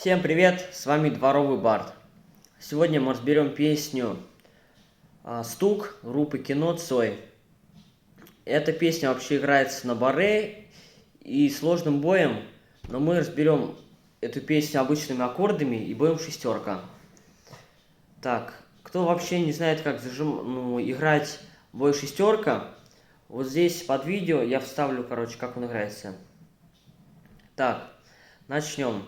Всем привет, с вами Дворовый Бард. Сегодня мы разберем песню «Стук» группы Кино Цой. Эта песня вообще играется на баре и сложным боем, но мы разберем эту песню обычными аккордами и боем шестерка. Так, кто вообще не знает, как играть бой шестерка, вот здесь под видео я вставлю, как он играется. Так, начнем.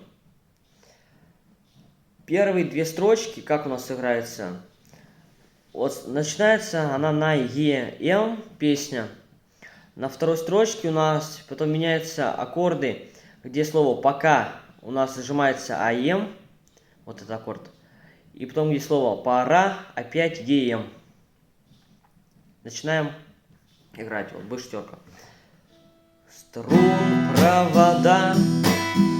Первые две строчки, как у нас играется, вот начинается она на Е-М, песня. На второй строчке у нас потом меняются аккорды, где слово «пока» у нас зажимается АМ, вот этот аккорд. И потом где слово «пора» опять ЕМ. Начинаем играть, вот б-шестерка. Струн, провода,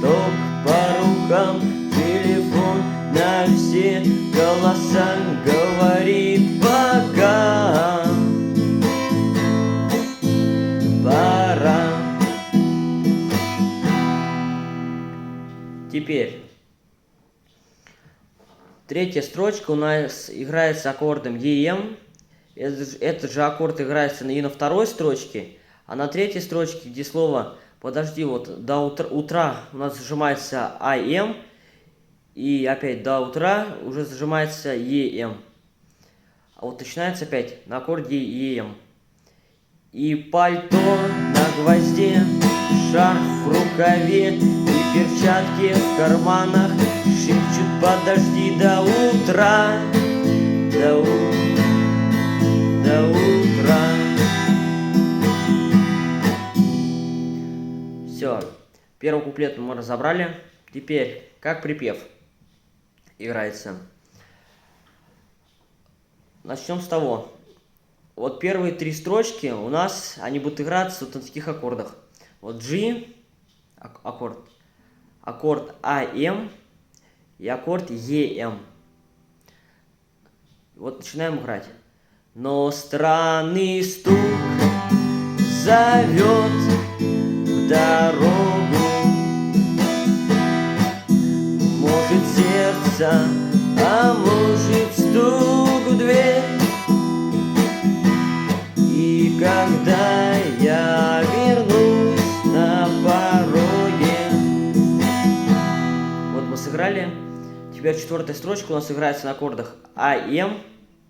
ток по рукам, телефон на все голоса говорит пока. Пора. Теперь третья строчка у нас играется аккордом ЕМ. Этот же аккорд играется и на второй строчке, а на третьей строчке, где слово «подожди», вот до утра у нас зажимается АМ, и опять до утра уже зажимается ЕМ. А вот начинается опять на аккорде ЕМ. И пальто на гвозде, шарф в рукаве, и перчатки в карманах шепчут «подожди до утра, до утра». Все, первый куплет мы разобрали. Теперь, как припев играется. Начнем с того. Вот первые три строчки у нас, они будут играться вот на таких аккордах. Вот G, аккорд АМ и аккорд ЕМ. Вот начинаем играть. Но странный стук зовет в дорогу. Может сердце, а может стук в дверь. И когда я вернусь на пороге. Вот мы сыграли. Теперь четвертая строчка у нас играется на аккордах АМ,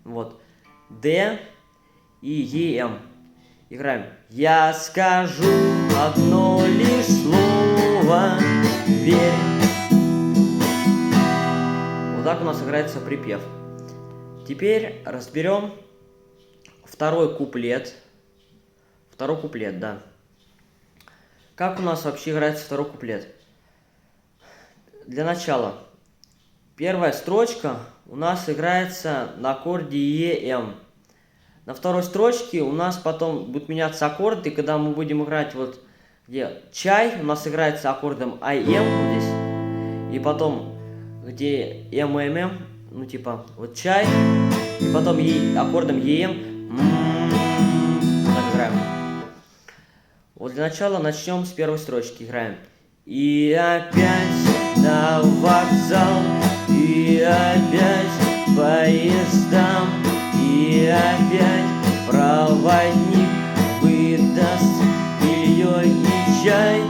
вот, Д и ЕМ. Играем. Я скажу одно лишь слово, верь. Вот так у нас играется припев. Теперь разберем второй куплет. Второй куплет, да. Как у нас вообще играется второй куплет? Для начала. Первая строчка у нас играется на аккорде ЕМ. На второй строчке у нас потом будут меняться аккорды, когда мы будем играть вот где чай, у нас играется аккордом АМ вот здесь. И потом где МММ, ну типа вот чай, и потом аккордом ЕМ. Так играем. Вот для начала начнем с первой строчки, играем. И опять на вокзал, и опять поездам, и опять проводник выдаст белье и чай.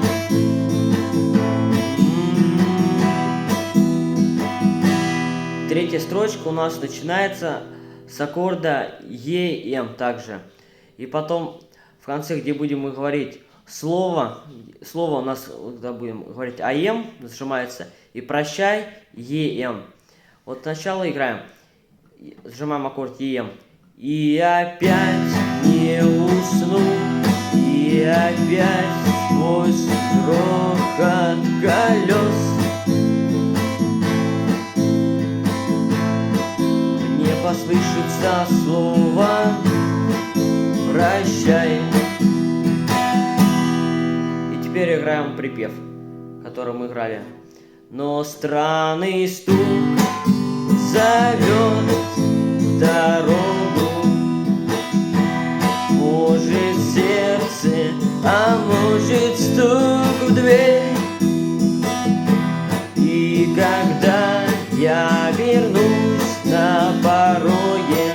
Третья строчка у нас начинается с аккорда ЕМ также. И потом в конце, где будем мы говорить слово у нас, когда будем говорить АМ, зажимается, и прощай, ЕМ. Вот сначала играем, зажимаем аккорд ЕМ. И опять не усну, и опять сквозь грохот колес мне послышится слово «прощай». И теперь играем припев, который мы играли. Но странный стук зовет в дорогу. Может сердце, а может стук в дверь. И когда я вернусь на пороге,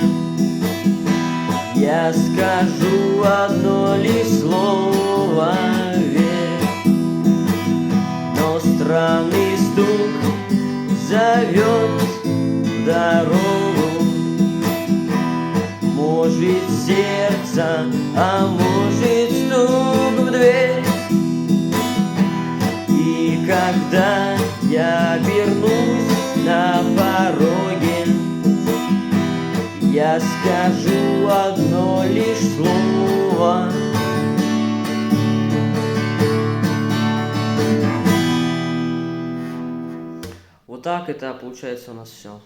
я скажу одно лишь слово «верь». Но странный стук зовет дорогу, может сердце, а может стук в дверь. И когда я вернусь на пороге, я скажу одно лишь слово. Вот так это получается у нас все.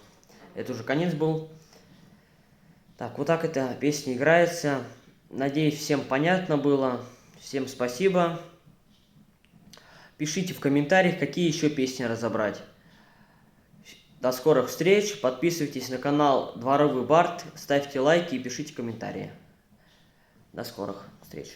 Это уже конец был. Так, вот так эта песня играется. Надеюсь, всем понятно было. Всем спасибо. Пишите в комментариях, какие еще песни разобрать. До скорых встреч. Подписывайтесь на канал Дворовый Бард. Ставьте лайки и пишите комментарии. До скорых встреч.